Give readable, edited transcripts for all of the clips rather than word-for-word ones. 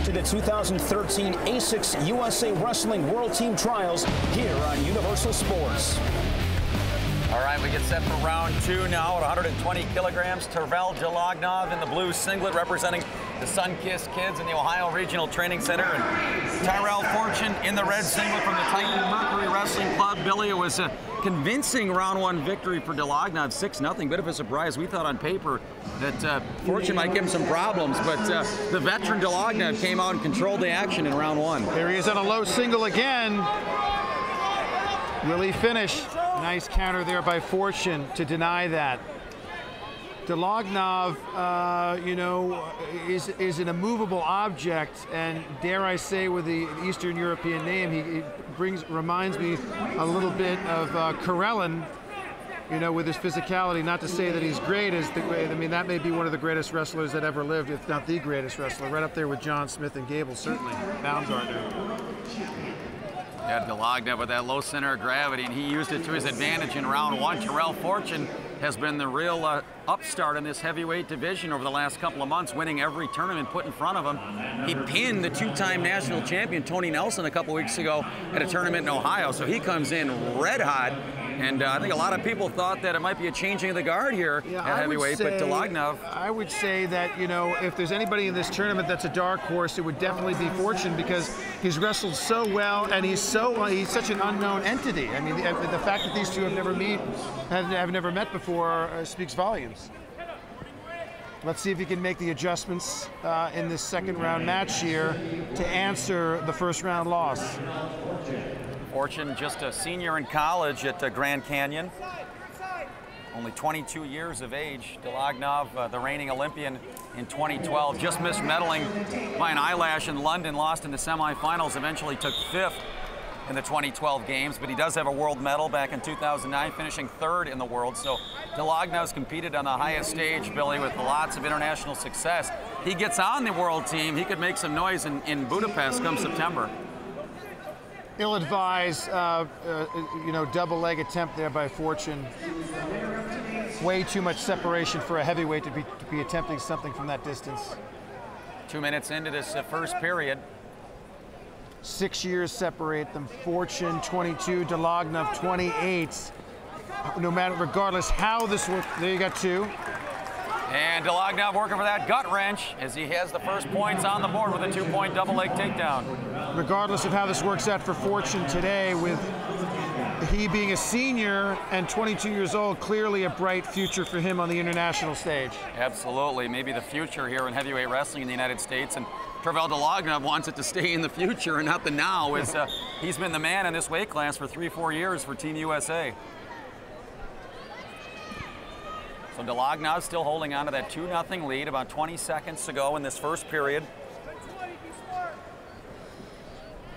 back to the 2013 Asics USA Wrestling World Team Trials here on Universal Sports. All right, we get set for round two now at 120 kilograms. Tervel Dlagnev in the blue singlet representing the Sun-Kissed Kids in the Ohio Regional Training Center. And Tyrell Fortune in the red singlet from the Titan Mercury Wrestling Club. Billy, it was a convincing round one victory for Dlagnev, 6-0. Bit of a surprise. We thought on paper that Fortune might give him some problems, but the veteran Dlagnev came out and controlled the action in round one. There he is on a low single again. Will he finish? Nice counter there by Fortune to deny that. Dlagnev, you know, is an immovable object, and dare I say, with the Eastern European name, he reminds me a little bit of Karelin, you know, with his physicality. Not to say that he's great, I mean, that may be one of the greatest wrestlers that ever lived, if not the greatest wrestler, right up there with John Smith and Gable, certainly. Baumgartner. Yeah, Dlagnev with that low center of gravity, and he used it to his advantage in round one. Tervel Fortune has been the real upstart in this heavyweight division over the last couple of months, winning every tournament put in front of him. He pinned the two-time national champion Tony Nelson a couple weeks ago at a tournament in Ohio, so he comes in red hot. And I think a lot of people thought that it might be a changing of the guard here at heavyweight, but Dlagnev. I would say that, you know, if there's anybody in this tournament that's a dark horse, it would definitely be Fortune, because he's wrestled so well and he's such an unknown entity. I mean, the fact that these two have never met before speaks volumes. Let's see if he can make the adjustments in this second round match here to answer the first round loss. Fortune, just a senior in college at Grand Canyon. Only 22 years of age. Dlagnev, the reigning Olympian in 2012, just missed medaling by an eyelash in London, lost in the semifinals, eventually took 5th in the 2012 games, but he does have a world medal back in 2009, finishing 3rd in the world. So Dlagnev's competed on the highest stage, Billy, with lots of international success. He gets on the world team, he could make some noise in Budapest come September. Ill-advised, you know, double leg attempt there by Fortune. Way too much separation for a heavyweight to be attempting something from that distance. 2 minutes into this first period. 6 years separate them. Fortune 22, Dlagnev 28. No matter, regardless how this works, there you got 2. And Dlagnev working for that gut wrench as he has the first points on the board with a 2-point double leg takedown. Regardless of how this works out for Fortune today, with he being a senior and 22 years old, clearly a bright future for him on the international stage. Absolutely, maybe the future here in heavyweight wrestling in the United States. And Tervel Dlagnev wants it to stay in the future and not the now. He's been the man in this weight class for 3-4 years for Team USA. So Dlagnev still holding on to that 2-0 lead, about 20 seconds to go in this first period.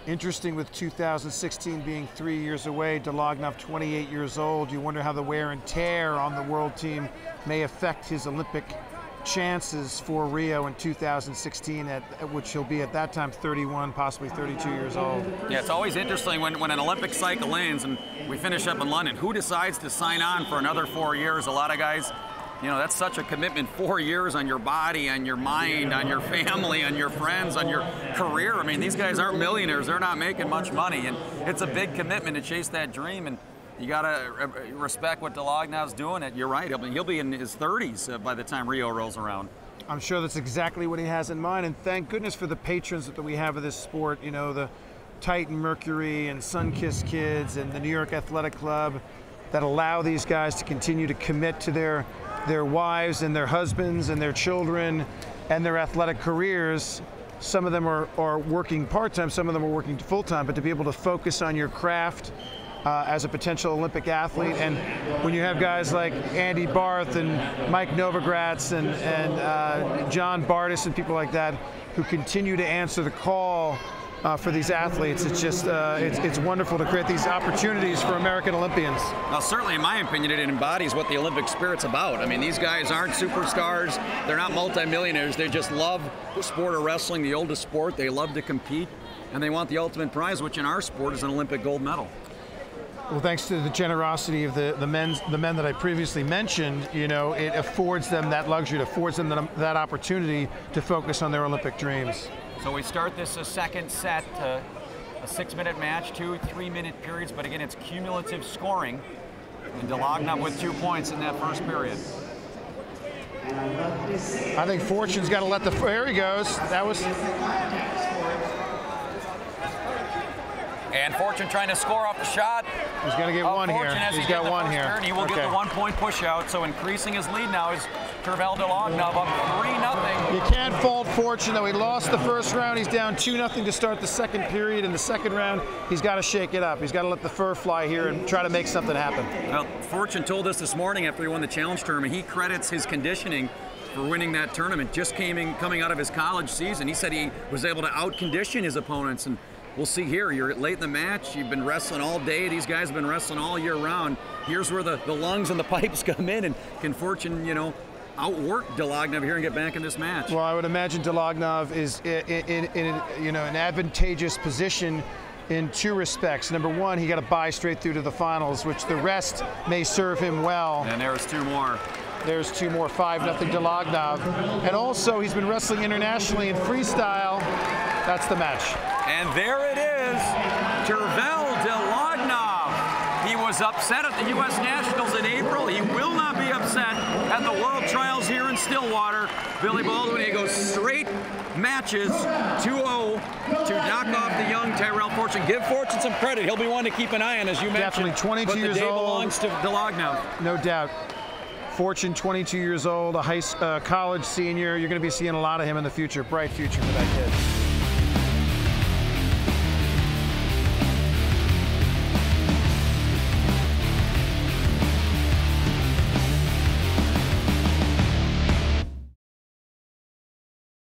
Interesting, with 2016 being 3 years away, Dlagnev 28 years old. You wonder how the wear and tear on the world team may affect his Olympic chances for Rio in 2016, at which he'll be at that time 31, possibly 32 years old. Yeah, it's always interesting when an Olympic cycle ends and we finish up in London. Who decides to sign on for another 4 years? A lot of guys, you know, that's such a commitment, 4 years on your body, on your mind, on your family, on your friends, on your career. I mean, these guys aren't millionaires. They're not making much money, and it's a big commitment to chase that dream. And you got to respect what Dlagnev's doing. You're right. He'll be in his 30s by the time Rio rolls around. I'm sure that's exactly what he has in mind. And thank goodness for the patrons that we have of this sport. You know, the Titan Mercury and Sun-Kissed Kids and the New York Athletic Club that allow these guys to continue to commit to their wives and their husbands and their children and their athletic careers. Some of them are working part-time, some of them are working full-time, but to be able to focus on your craft as a potential Olympic athlete. And when you have guys like Andy Barth and Mike Novogratz and John Bardis and people like that who continue to answer the call for these athletes, it's just it's wonderful to create these opportunities for American Olympians. Now, certainly, in my opinion, it embodies what the Olympic spirit's about. I mean, these guys aren't superstars. They're not multimillionaires. They just love the sport of wrestling, the oldest sport. They love to compete, and they want the ultimate prize, which in our sport is an Olympic gold medal. Well, thanks to the generosity of the men that I previously mentioned, you know, it affords them that luxury, it affords them that opportunity to focus on their Olympic dreams. So we start this second set, a 6-minute match, 2 3-minute periods, but again, it's cumulative scoring. And Dlagnev with 2 points in that first period. I think Fortune's got to let the, there he goes. That was. And Fortune trying to score off the shot. He's going to get one here. He's got one here. He will get the 1-point push out, so increasing his lead now is Tervel Dlagnev up 3-0. You can't fault Fortune, though. He lost the first round. He's down 2-0 to start the second period. In the second round, he's got to shake it up. He's got to let the fur fly here and try to make something happen. Well, Fortune told us this morning after he won the challenge tournament, he credits his conditioning for winning that tournament, just coming out of his college season. He said he was able to out-condition his opponents, and we'll see here. You're late in the match. You've been wrestling all day. These guys have been wrestling all year round. Here's where the lungs and the pipes come in, and can Fortune, outwork Dlagnev here and get back in this match? Well, I would imagine Dlagnev is in an advantageous position in 2 respects. Number one, he got to buy straight through to the finals, which the rest may serve him well. And there's 2 more. There's 2 more, 5-0 Dlagnev. And also, he's been wrestling internationally in freestyle. That's the match. And there it is, Tervel Dlagnev. He was upset at the U.S. Nationals in April. He will not be upset at the World Trials here in Stillwater. Billy Baldwin, he goes straight matches, 2-0 to knock off the young Tyrell Fortune. Give Fortune some credit. He'll be one to keep an eye on, as you mentioned. Definitely 22 years old. But the day belongs to Dlagnev. No doubt. Fortune, 22 years old, a college senior. You're going to be seeing a lot of him in the future. Bright future for that kid.